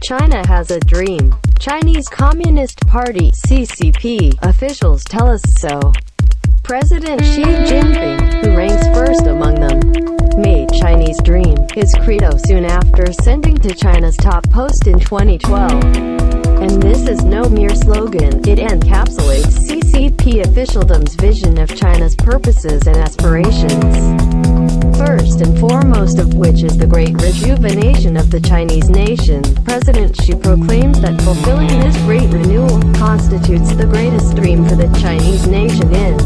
China has a dream. Chinese Communist Party (CCP) officials tell us so. President Xi Jinping, who ranks first among them, made Chinese dream his credo soon after ascending to China's top post in 2012. And this is no mere slogan, it encapsulates CCP officialdom's vision of China's purposes and aspirations. First and foremost of which is the great rejuvenation of the Chinese nation. President Xi proclaims that fulfilling this great renewal constitutes the greatest dream for the Chinese nation in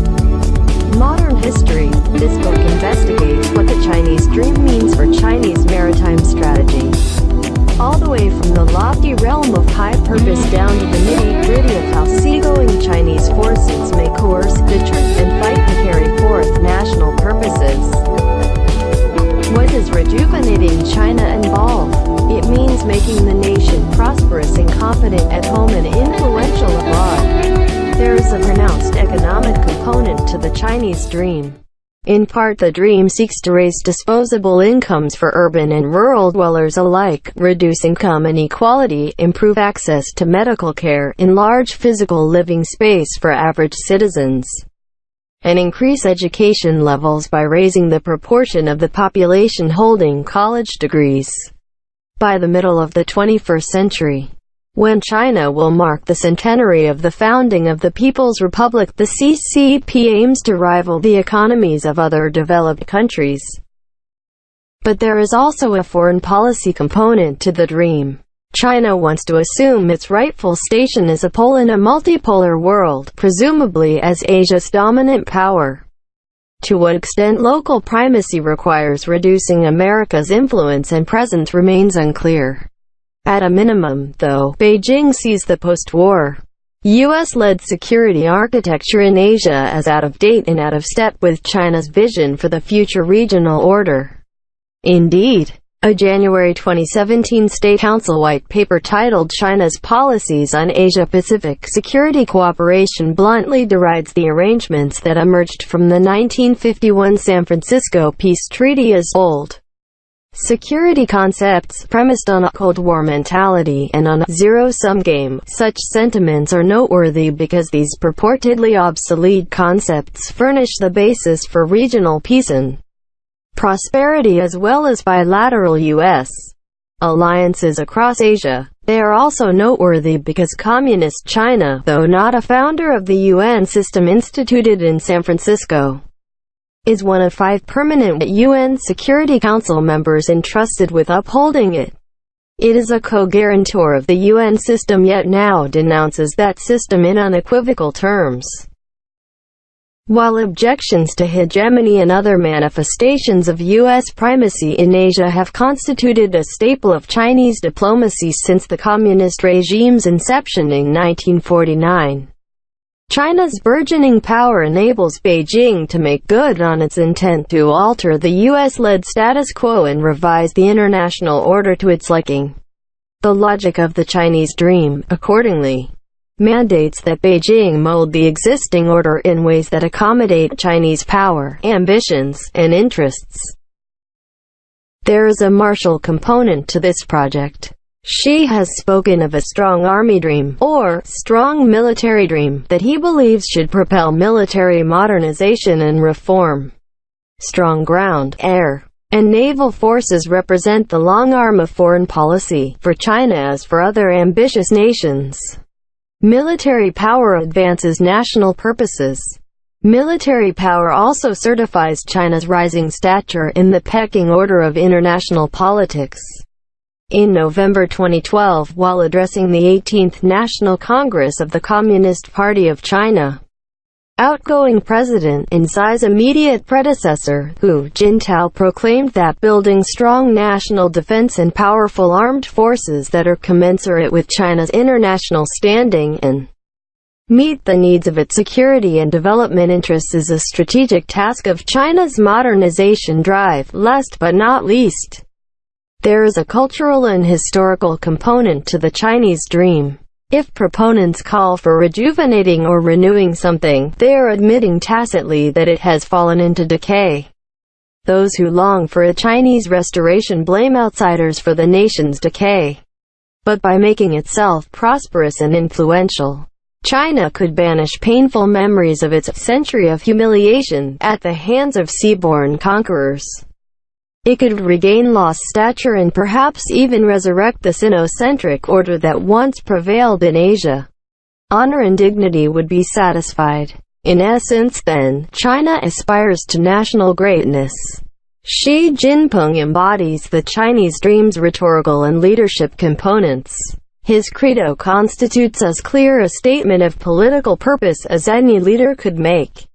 modern history. This book investigates what the Chinese dream means for Chinese maritime strategy, all the way from the lofty realm of high purpose down to the nitty-gritty of how seagoing Chinese forces may coerce, deter, and fight to carry forth national purposes. What does rejuvenating China involve? It means making the nation prosperous and competent at home and influential abroad. There is a pronounced economic component to the Chinese dream. In part, the dream seeks to raise disposable incomes for urban and rural dwellers alike, reduce income inequality, improve access to medical care, enlarge physical living space for average citizens, and increase education levels by raising the proportion of the population holding college degrees. By the middle of the 21st century, when China will mark the centenary of the founding of the People's Republic, the CCP aims to rival the economies of other developed countries. But there is also a foreign policy component to the dream. China wants to assume its rightful station as a pole in a multipolar world, presumably as Asia's dominant power. To what extent local primacy requires reducing America's influence and presence remains unclear. At a minimum, though, Beijing sees the post-war, U.S.-led security architecture in Asia as out of date and out of step with China's vision for the future regional order. Indeed, a January 2017 State Council white paper titled China's Policies on Asia-Pacific Security Cooperation bluntly derides the arrangements that emerged from the 1951 San Francisco Peace Treaty as old security concepts, premised on a Cold War mentality and on a zero-sum game. Such sentiments are noteworthy because these purportedly obsolete concepts furnish the basis for regional peace and prosperity as well as bilateral U.S. alliances across Asia. They are also noteworthy because Communist China, though not a founder of the UN system instituted in San Francisco, is one of 5 permanent UN Security Council members entrusted with upholding it. It is a co-guarantor of the UN system yet now denounces that system in unequivocal terms. While objections to hegemony and other manifestations of U.S. primacy in Asia have constituted a staple of Chinese diplomacy since the communist regime's inception in 1949, China's burgeoning power enables Beijing to make good on its intent to alter the U.S.-led status quo and revise the international order to its liking. The logic of the Chinese dream, accordingly, mandates that Beijing mold the existing order in ways that accommodate Chinese power, ambitions, and interests. There is a martial component to this project. Xi has spoken of a strong army dream, or strong military dream, that he believes should propel military modernization and reform. Strong ground, air, and naval forces represent the long arm of foreign policy, for China as for other ambitious nations. Military power advances national purposes. Military power also certifies China's rising stature in the pecking order of international politics. In November 2012, while addressing the 18th National Congress of the Communist Party of China, outgoing President and Xi's immediate predecessor, Hu Jintao, proclaimed that building strong national defense and powerful armed forces that are commensurate with China's international standing and meet the needs of its security and development interests is a strategic task of China's modernization drive. Last but not least, there is a cultural and historical component to the Chinese dream. If proponents call for rejuvenating or renewing something, they are admitting tacitly that it has fallen into decay. Those who long for a Chinese restoration blame outsiders for the nation's decay. but by making itself prosperous and influential. China could banish painful memories of its century of humiliation at the hands of seaborne conquerors. It could regain lost stature and perhaps even resurrect the Sinocentric order that once prevailed in Asia. Honor and dignity would be satisfied. In essence then, China aspires to national greatness. Xi Jinping embodies the Chinese dream's rhetorical and leadership components. His credo constitutes as clear a statement of political purpose as any leader could make.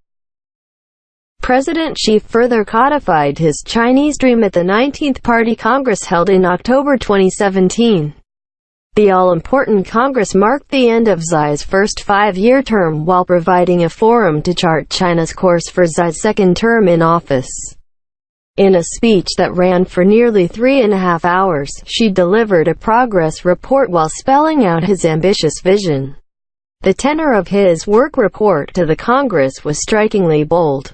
President Xi further codified his Chinese dream at the 19th Party Congress held in October 2017. The all-important Congress marked the end of Xi's first five-year term while providing a forum to chart China's course for Xi's second term in office. In a speech that ran for nearly 3.5 hours, Xi delivered a progress report while spelling out his ambitious vision. The tenor of his work report to the Congress was strikingly bold.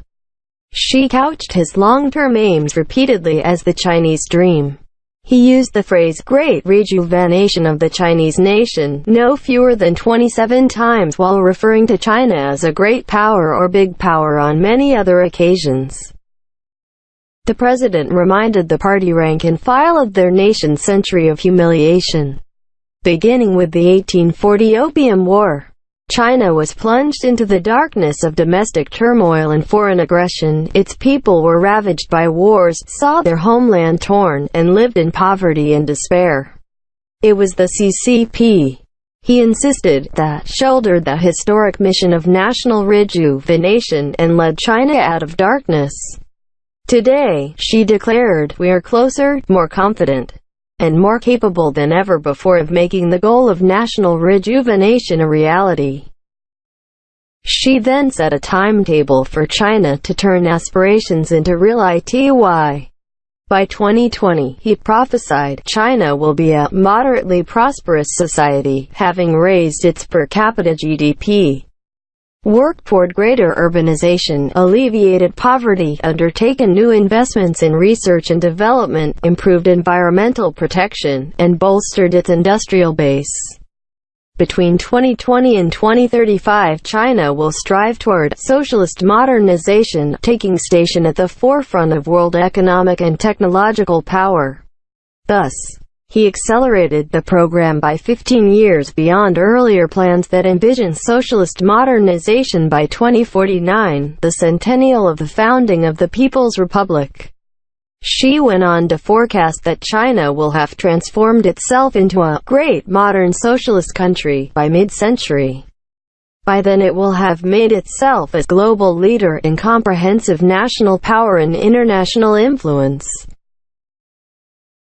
Xi couched his long-term aims repeatedly as the Chinese dream. He used the phrase, "great rejuvenation of the Chinese nation," no fewer than 27 times while referring to China as a great power or big power on many other occasions. The president reminded the party rank and file of their nation's century of humiliation. Beginning with the 1840 Opium War, China was plunged into the darkness of domestic turmoil and foreign aggression. Its people were ravaged by wars, saw their homeland torn, and lived in poverty and despair. It was the CCP, he insisted, that shouldered the historic mission of national rejuvenation and led China out of darkness. Today, Xi declared, we are closer, more confident, and more capable than ever before of making the goal of national rejuvenation a reality. Xi then set a timetable for China to turn aspirations into reality. By 2020, he prophesied, China will be a moderately prosperous society, having raised its per capita GDP. Worked toward greater urbanization, alleviated poverty, undertaken new investments in research and development, improved environmental protection, and bolstered its industrial base. Between 2020 and 2035, China will strive toward socialist modernization, taking station at the forefront of world economic and technological power. Thus, he accelerated the program by 15 years beyond earlier plans that envisioned socialist modernization by 2049, the centennial of the founding of the People's Republic. Xi went on to forecast that China will have transformed itself into a great modern socialist country by mid-century. By then it will have made itself a global leader in comprehensive national power and international influence.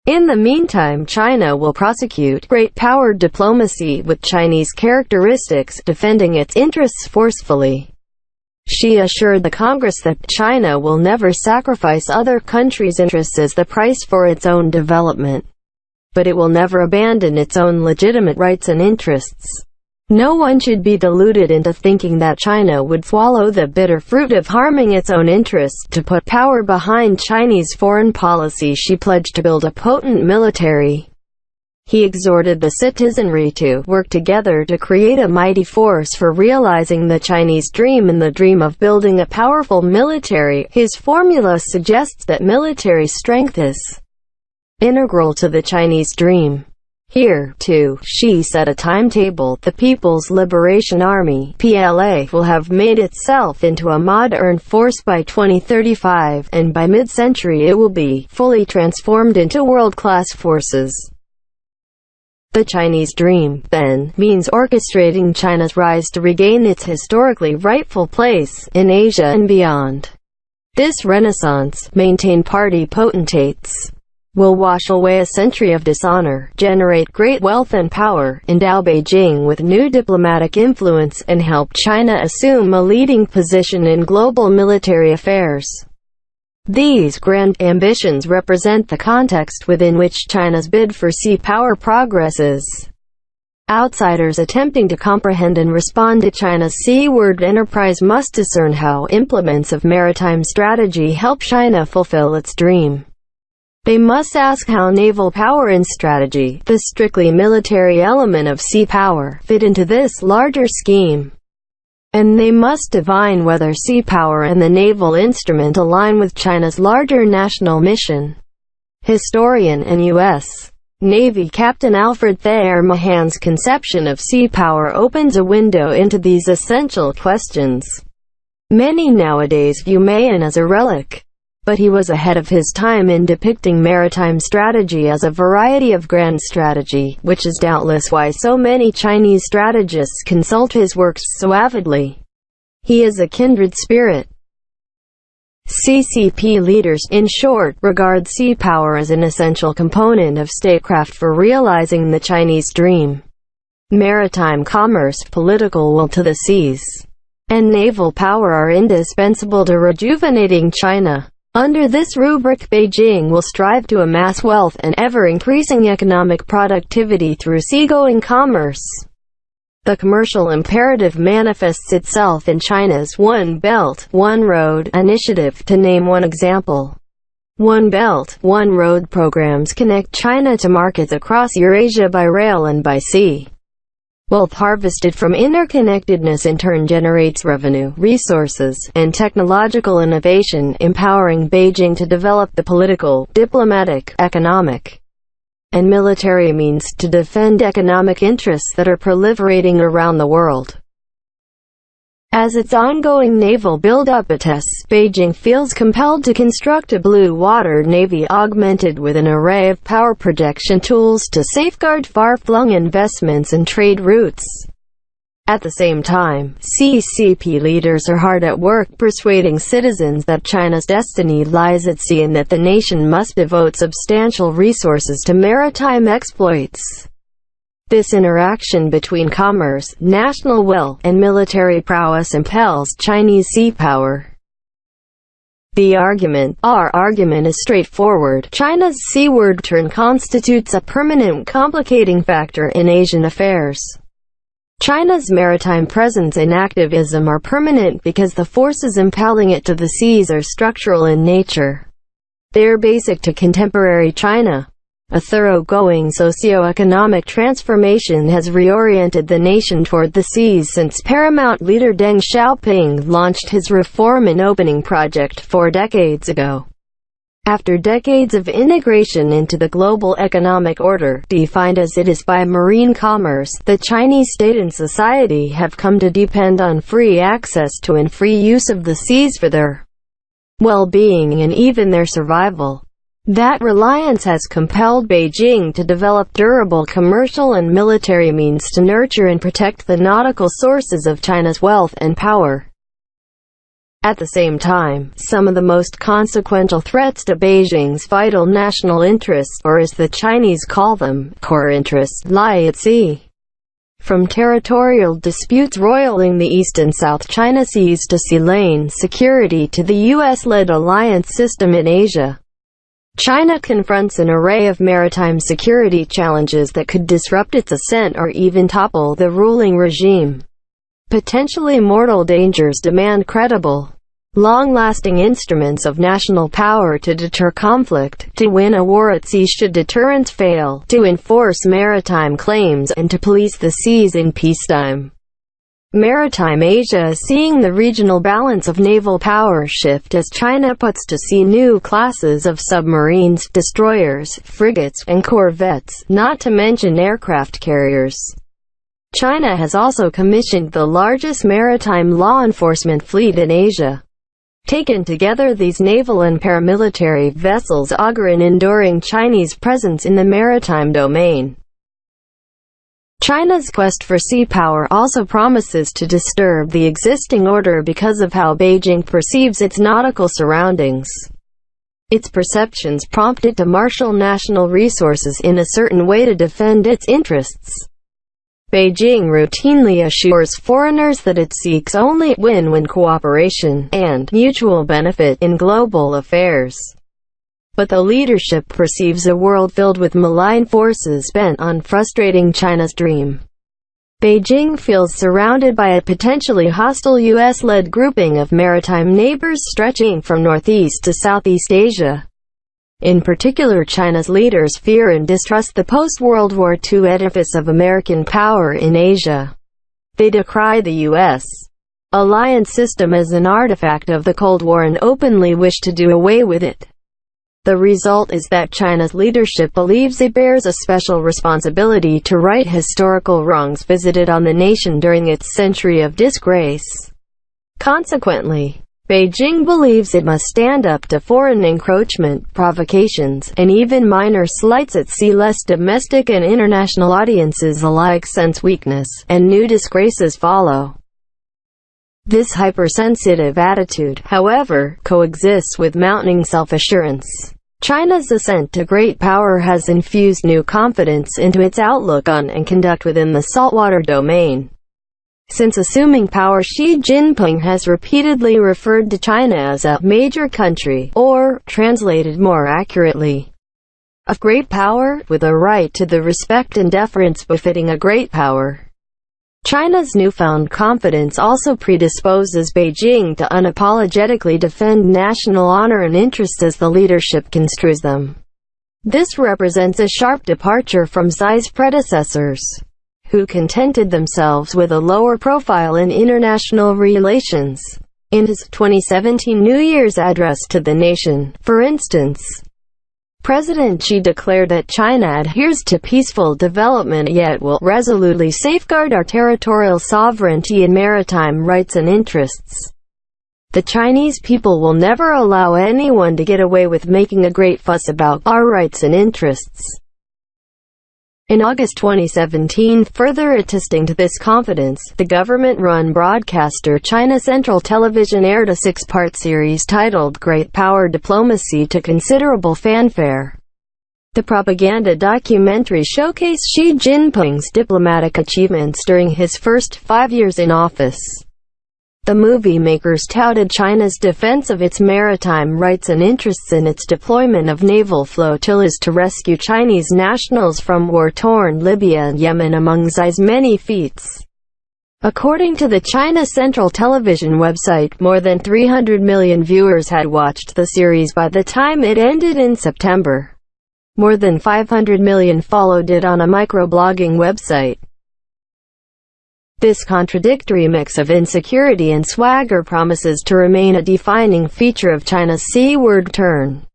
In the meantime, China will prosecute great power diplomacy with Chinese characteristics, defending its interests forcefully. Xi assured the Congress that China will never sacrifice other countries' interests as the price for its own development. But it will never abandon its own legitimate rights and interests. No one should be deluded into thinking that China would swallow the bitter fruit of harming its own interests to put power behind Chinese foreign policy. Xi pledged to build a potent military. He exhorted the citizenry to work together to create a mighty force for realizing the Chinese dream and the dream of building a powerful military. His formula suggests that military strength is integral to the Chinese dream. Here, too, Xi set a timetable. The People's Liberation Army (PLA) will have made itself into a modern force by 2035, and by mid-century it will be fully transformed into world-class forces. The Chinese dream, then, means orchestrating China's rise to regain its historically rightful place in Asia and beyond. This renaissance, maintain party potentates, will wash away a century of dishonor, generate great wealth and power, endow Beijing with new diplomatic influence, and help China assume a leading position in global military affairs. These grand ambitions represent the context within which China's bid for sea power progresses. Outsiders attempting to comprehend and respond to China's seaward enterprise must discern how implements of maritime strategy help China fulfill its dream. They must ask how naval power and strategy, the strictly military element of sea power, fit into this larger scheme. And they must divine whether sea power and the naval instrument align with China's larger national mission. Historian and U.S. Navy Captain Alfred Thayer Mahan's conception of sea power opens a window into these essential questions. Many nowadays view Mahan as a relic, but he was ahead of his time in depicting maritime strategy as a variety of grand strategy, which is doubtless why so many Chinese strategists consult his works so avidly. He is a kindred spirit. CCP leaders, in short, regard sea power as an essential component of statecraft for realizing the Chinese dream. Maritime commerce, political will to the seas, and naval power are indispensable to rejuvenating China. Under this rubric, Beijing will strive to amass wealth and ever-increasing economic productivity through seagoing commerce. The commercial imperative manifests itself in China's One Belt, One Road initiative, to name one example. One Belt, One Road programs connect China to markets across Eurasia by rail and by sea. Wealth harvested from interconnectedness in turn generates revenue, resources, and technological innovation, empowering Beijing to develop the political, diplomatic, economic, and military means to defend economic interests that are proliferating around the world. As its ongoing naval build-up attests, Beijing feels compelled to construct a blue water navy augmented with an array of power projection tools to safeguard far-flung investments and trade routes. At the same time, CCP leaders are hard at work persuading citizens that China's destiny lies at sea and that the nation must devote substantial resources to maritime exploits. This interaction between commerce, national will, and military prowess impels Chinese sea power. Our argument is straightforward. China's seaward turn constitutes a permanent complicating factor in Asian affairs. China's maritime presence and activism are permanent because the forces impelling it to the seas are structural in nature. They are basic to contemporary China. A thoroughgoing socio-economic transformation has reoriented the nation toward the seas since paramount leader Deng Xiaoping launched his Reform and Opening project 4 decades ago. After decades of integration into the global economic order, defined as it is by marine commerce, the Chinese state and society have come to depend on free access to and free use of the seas for their well-being and even their survival. That reliance has compelled Beijing to develop durable commercial and military means to nurture and protect the nautical sources of China's wealth and power. At the same time, some of the most consequential threats to Beijing's vital national interests, or as the Chinese call them, core interests, lie at sea. From territorial disputes roiling the East and South China Seas to sea lane security to the U.S.-led alliance system in Asia, China confronts an array of maritime security challenges that could disrupt its ascent or even topple the ruling regime. Potentially mortal dangers demand credible, long-lasting instruments of national power to deter conflict, to win a war at sea should deterrence fail, to enforce maritime claims, and to police the seas in peacetime. Maritime Asia is seeing the regional balance of naval power shift as China puts to sea new classes of submarines, destroyers, frigates, and corvettes, not to mention aircraft carriers. China has also commissioned the largest maritime law enforcement fleet in Asia. Taken together, these naval and paramilitary vessels augur an enduring Chinese presence in the maritime domain. China's quest for sea power also promises to disturb the existing order because of how Beijing perceives its nautical surroundings. Its perceptions prompt it to marshal national resources in a certain way to defend its interests. Beijing routinely assures foreigners that it seeks only win-win cooperation and mutual benefit in global affairs. But the leadership perceives a world filled with malign forces bent on frustrating China's dream. Beijing feels surrounded by a potentially hostile U.S.-led grouping of maritime neighbors stretching from Northeast to Southeast Asia. In particular, China's leaders fear and distrust the post-World War II edifice of American power in Asia. They decry the U.S. alliance system as an artifact of the Cold War and openly wish to do away with it. The result is that China's leadership believes it bears a special responsibility to right historical wrongs visited on the nation during its century of disgrace. Consequently, Beijing believes it must stand up to foreign encroachment, provocations, and even minor slights at sea lest domestic and international audiences alike sense weakness, and new disgraces follow. This hypersensitive attitude, however, coexists with mounting self-assurance. China's ascent to great power has infused new confidence into its outlook on and conduct within the saltwater domain. Since assuming power, Xi Jinping has repeatedly referred to China as a major country, or, translated more accurately, of great power, with a right to the respect and deference befitting a great power. China's newfound confidence also predisposes Beijing to unapologetically defend national honor and interests as the leadership construes them. This represents a sharp departure from Xi's predecessors, who contented themselves with a lower profile in international relations. In his 2017 New Year's address to the nation, for instance, President Xi declared that China adheres to peaceful development yet will resolutely safeguard our territorial sovereignty and maritime rights and interests. The Chinese people will never allow anyone to get away with making a great fuss about our rights and interests. In August 2017, further attesting to this confidence, the government-run broadcaster China Central Television aired a 6-part series titled Great Power Diplomacy to considerable fanfare. The propaganda documentary showcased Xi Jinping's diplomatic achievements during his first 5 years in office. The movie makers touted China's defense of its maritime rights and interests in its deployment of naval flotillas to rescue Chinese nationals from war-torn Libya and Yemen, among Xi's many feats. According to the China Central Television website, more than 300 million viewers had watched the series by the time it ended in September. More than 500 million followed it on a microblogging website. This contradictory mix of insecurity and swagger promises to remain a defining feature of China's seaward turn.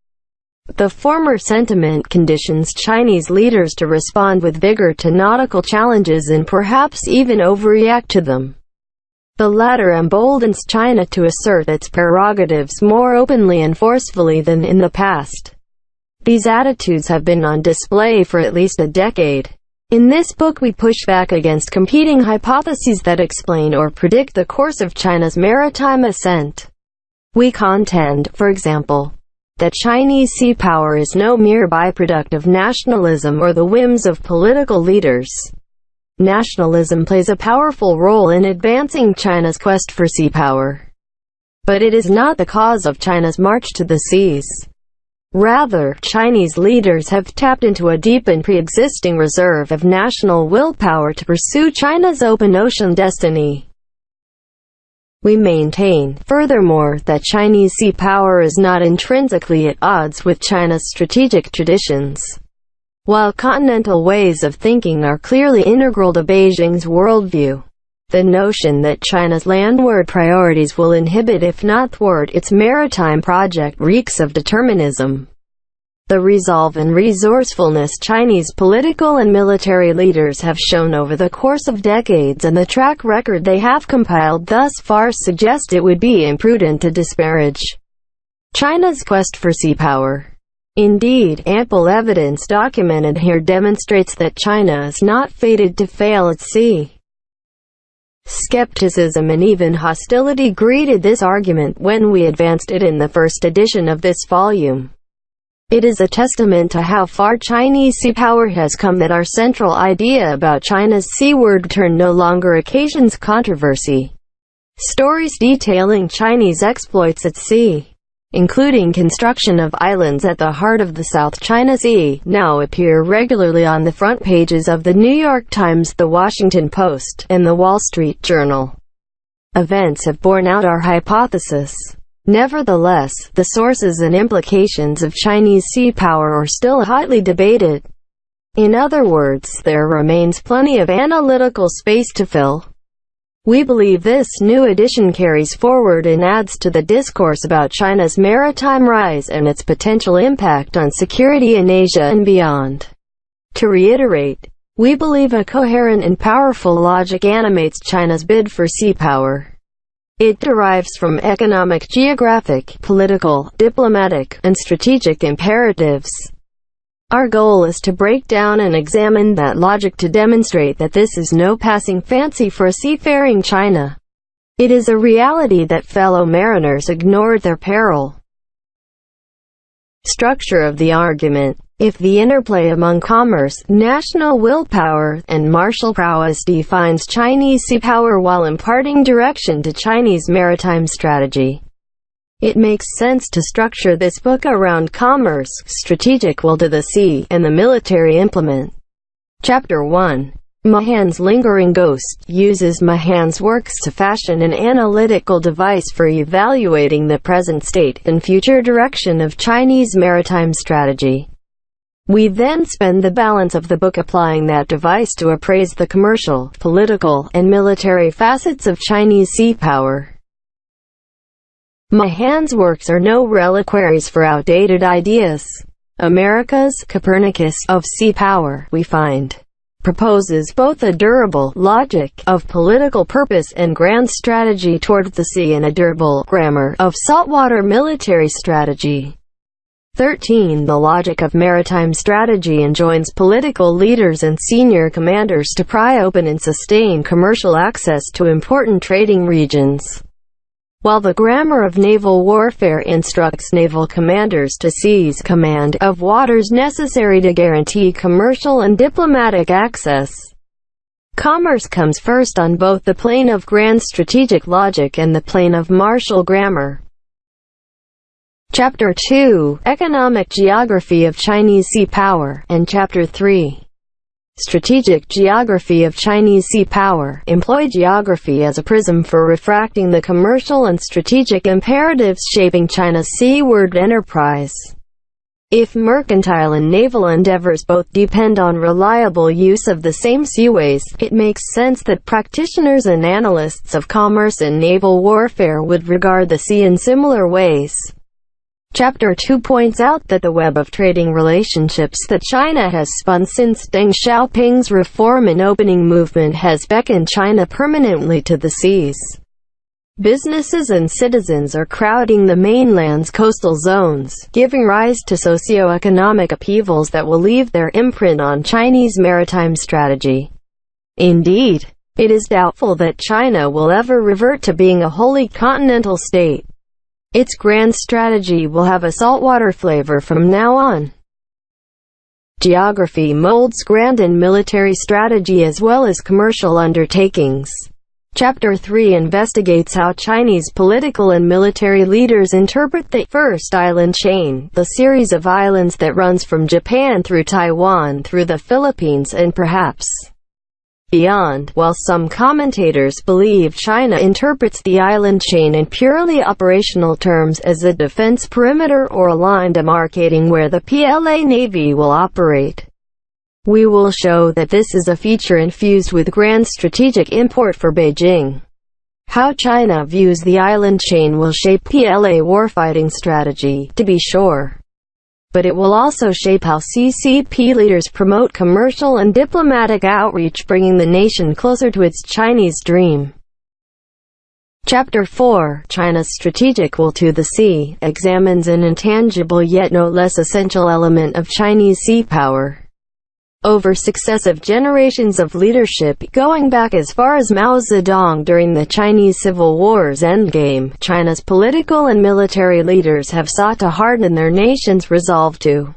The former sentiment conditions Chinese leaders to respond with vigor to nautical challenges and perhaps even overreact to them. The latter emboldens China to assert its prerogatives more openly and forcefully than in the past. These attitudes have been on display for at least a decade. In this book we push back against competing hypotheses that explain or predict the course of China's maritime ascent. We contend, for example, that Chinese sea power is no mere byproduct of nationalism or the whims of political leaders. Nationalism plays a powerful role in advancing China's quest for sea power. But it is not the cause of China's march to the seas. Rather, Chinese leaders have tapped into a deep and pre-existing reserve of national willpower to pursue China's open ocean destiny. We maintain, furthermore, that Chinese sea power is not intrinsically at odds with China's strategic traditions. While continental ways of thinking are clearly integral to Beijing's worldview, the notion that China's landward priorities will inhibit if not thwart its maritime project reeks of determinism. The resolve and resourcefulness Chinese political and military leaders have shown over the course of decades and the track record they have compiled thus far suggest it would be imprudent to disparage China's quest for sea power. Indeed, ample evidence documented here demonstrates that China is not fated to fail at sea. Skepticism and even hostility greeted this argument when we advanced it in the first edition of this volume. It is a testament to how far Chinese sea power has come that our central idea about China's seaward turn no longer occasions controversy. Stories detailing Chinese exploits at sea, including construction of islands at the heart of the South China Sea, now appear regularly on the front pages of the New York Times, the Washington Post, and the Wall Street Journal. Events have borne out our hypothesis. Nevertheless, the sources and implications of Chinese sea power are still highly debated. In other words, there remains plenty of analytical space to fill. We believe this new edition carries forward and adds to the discourse about China's maritime rise and its potential impact on security in Asia and beyond. To reiterate, we believe a coherent and powerful logic animates China's bid for sea power. It derives from economic, geographic, political, diplomatic, and strategic imperatives. Our goal is to break down and examine that logic to demonstrate that this is no passing fancy for a seafaring China. It is a reality that fellow mariners ignore at their peril. Structure of the argument. If the interplay among commerce, national willpower, and martial prowess defines Chinese sea power while imparting direction to Chinese maritime strategy, it makes sense to structure this book around commerce, strategic will to the sea, and the military implement. Chapter 1. Mahan's Lingering Ghost uses Mahan's works to fashion an analytical device for evaluating the present state and future direction of Chinese maritime strategy. We then spend the balance of the book applying that device to appraise the commercial, political, and military facets of Chinese sea power. Mahan's works are no reliquaries for outdated ideas. America's Copernicus of sea power, we find, proposes both a durable logic of political purpose and grand strategy toward the sea and a durable grammar of saltwater military strategy. 13. The logic of maritime strategy enjoins political leaders and senior commanders to pry open and sustain commercial access to important trading regions, while the grammar of naval warfare instructs naval commanders to seize command of waters necessary to guarantee commercial and diplomatic access. Commerce comes first on both the plane of grand strategic logic and the plane of martial grammar. Chapter 2. Economic Geography of Chinese Sea Power, and Chapter 3. Strategic Geography of Chinese Sea Power, employ geography as a prism for refracting the commercial and strategic imperatives shaping China's seaward enterprise. If mercantile and naval endeavors both depend on reliable use of the same seaways, it makes sense that practitioners and analysts of commerce and naval warfare would regard the sea in similar ways. Chapter 2 points out that the web of trading relationships that China has spun since Deng Xiaoping's reform and opening movement has beckoned China permanently to the seas. Businesses and citizens are crowding the mainland's coastal zones, giving rise to socio-economic upheavals that will leave their imprint on Chinese maritime strategy. Indeed, it is doubtful that China will ever revert to being a wholly continental state. Its grand strategy will have a saltwater flavor from now on. Geography molds grand and military strategy as well as commercial undertakings. Chapter 3 investigates how Chinese political and military leaders interpret the First Island Chain, the series of islands that runs from Japan through Taiwan through the Philippines and perhaps beyond. While some commentators believe China interprets the island chain in purely operational terms as a defense perimeter or a line demarcating where the PLA Navy will operate, we will show that this is a feature infused with grand strategic import for Beijing. How China views the island chain will shape PLA warfighting strategy, to be sure. But it will also shape how CCP leaders promote commercial and diplomatic outreach, bringing the nation closer to its Chinese dream. Chapter 4. China's Strategic Will to the Sea, examines an intangible yet no less essential element of Chinese sea power. Over successive generations of leadership, going back as far as Mao Zedong during the Chinese Civil War's endgame, China's political and military leaders have sought to harden their nation's resolve to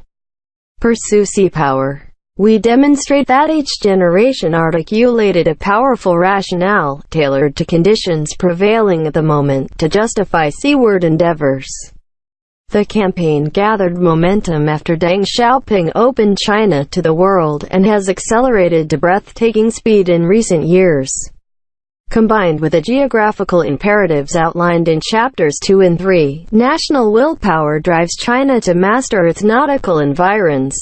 pursue sea power. We demonstrate that each generation articulated a powerful rationale, tailored to conditions prevailing at the moment, to justify seaward endeavors. The campaign gathered momentum after Deng Xiaoping opened China to the world, and has accelerated to breathtaking speed in recent years. Combined with the geographical imperatives outlined in Chapters 2 and 3, national willpower drives China to master its nautical environs.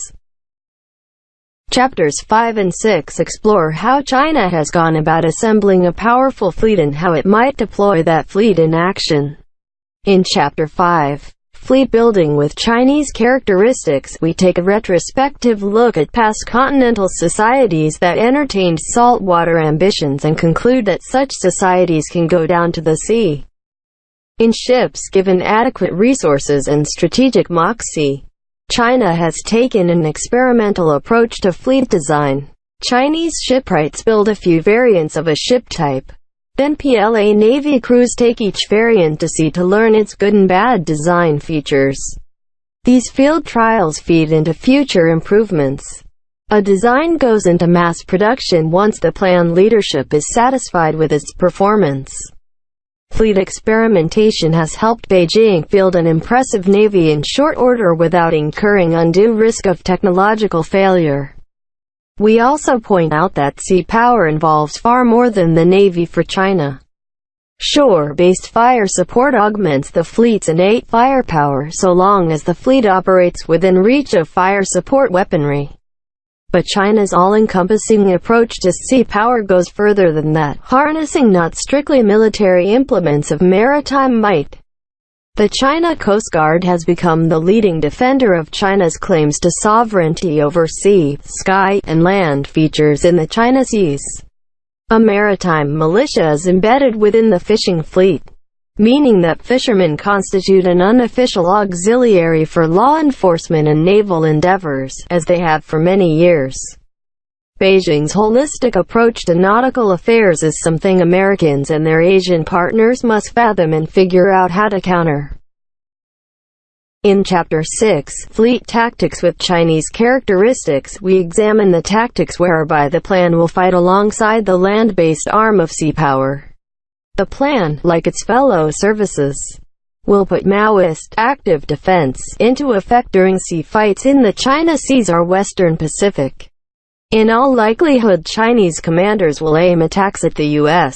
Chapters 5 and 6 explore how China has gone about assembling a powerful fleet and how it might deploy that fleet in action. In Chapter 5, Fleet Building with Chinese Characteristics, we take a retrospective look at past continental societies that entertained saltwater ambitions and conclude that such societies can go down to the sea in ships given adequate resources and strategic moxie. China has taken an experimental approach to fleet design. Chinese shipwrights build a few variants of a ship type. Then PLA Navy crews take each variant to sea to learn its good and bad design features. These field trials feed into future improvements. A design goes into mass production once the plan leadership is satisfied with its performance. Fleet experimentation has helped Beijing field an impressive navy in short order without incurring undue risk of technological failure. We also point out that sea power involves far more than the Navy for China. Shore-based fire support augments the fleet's innate firepower so long as the fleet operates within reach of fire support weaponry. But China's all-encompassing approach to sea power goes further than that, harnessing not strictly military implements of maritime might. The China Coast Guard has become the leading defender of China's claims to sovereignty over sea, sky, and land features in the China Seas. A maritime militia is embedded within the fishing fleet, meaning that fishermen constitute an unofficial auxiliary for law enforcement and naval endeavors, as they have for many years. Beijing's holistic approach to nautical affairs is something Americans and their Asian partners must fathom and figure out how to counter. In Chapter 6, Fleet Tactics with Chinese Characteristics, we examine the tactics whereby the plan will fight alongside the land-based arm of sea power. The plan, like its fellow services, will put Maoist active defense into effect during sea fights in the China Seas or Western Pacific. In all likelihood, Chinese commanders will aim attacks at the U.S.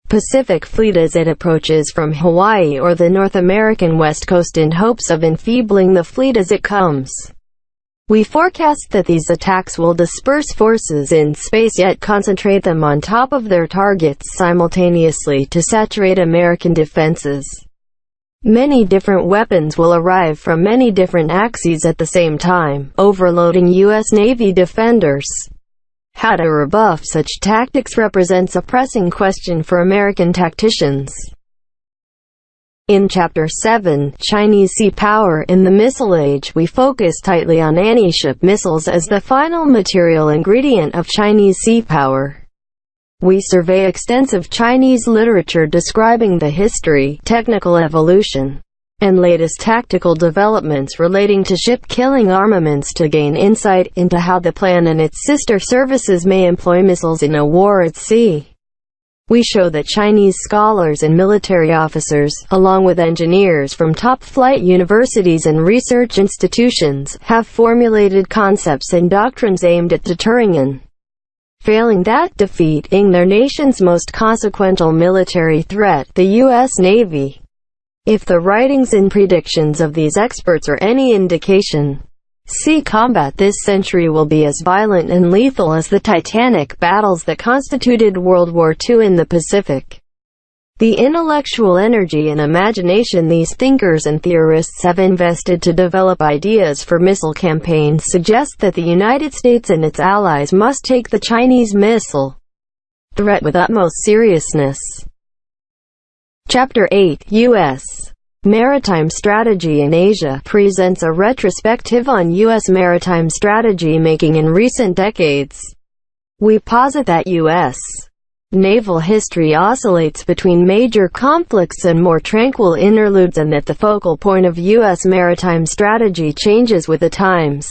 Pacific Fleet as it approaches from Hawaii or the North American West Coast in hopes of enfeebling the fleet as it comes. We forecast that these attacks will disperse forces in space yet concentrate them on top of their targets simultaneously to saturate American defenses. Many different weapons will arrive from many different axes at the same time, overloading U.S. Navy defenders. How to rebuff such tactics represents a pressing question for American tacticians. In Chapter 7, Chinese Sea Power in the Missile Age, we focus tightly on anti-ship missiles as the final material ingredient of Chinese sea power. We survey extensive Chinese literature describing the history, technical evolution, and latest tactical developments relating to ship-killing armaments to gain insight into how the plan and its sister services may employ missiles in a war at sea. We show that Chinese scholars and military officers, along with engineers from top-flight universities and research institutions, have formulated concepts and doctrines aimed at deterring and failing that defeating their nation's most consequential military threat, the U.S. Navy. If the writings and predictions of these experts are any indication, sea combat this century will be as violent and lethal as the titanic battles that constituted World War II in the Pacific. The intellectual energy and imagination these thinkers and theorists have invested to develop ideas for missile campaigns suggest that the United States and its allies must take the Chinese missile threat with utmost seriousness. Chapter 8, U.S. Maritime Strategy in Asia, presents a retrospective on U.S. maritime strategy making in recent decades. We posit that U.S. naval history oscillates between major conflicts and more tranquil interludes, and that the focal point of U.S. maritime strategy changes with the times.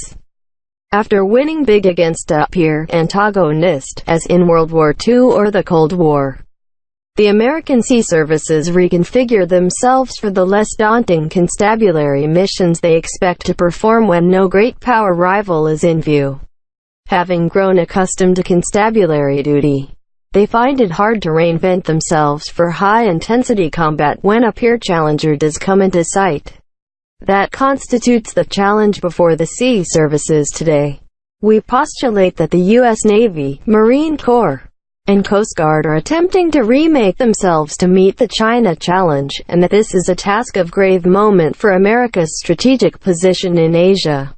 After winning big against a peer antagonist, as in World War II or the Cold War, the American sea services reconfigure themselves for the less daunting constabulary missions they expect to perform when no great power rival is in view. Having grown accustomed to constabulary duty, They find it hard to reinvent themselves for high-intensity combat when a peer challenger does come into sight. That constitutes the challenge before the sea services today. We postulate that the U.S. Navy, Marine Corps, and Coast Guard are attempting to remake themselves to meet the China challenge, and that this is a task of grave moment for America's strategic position in Asia.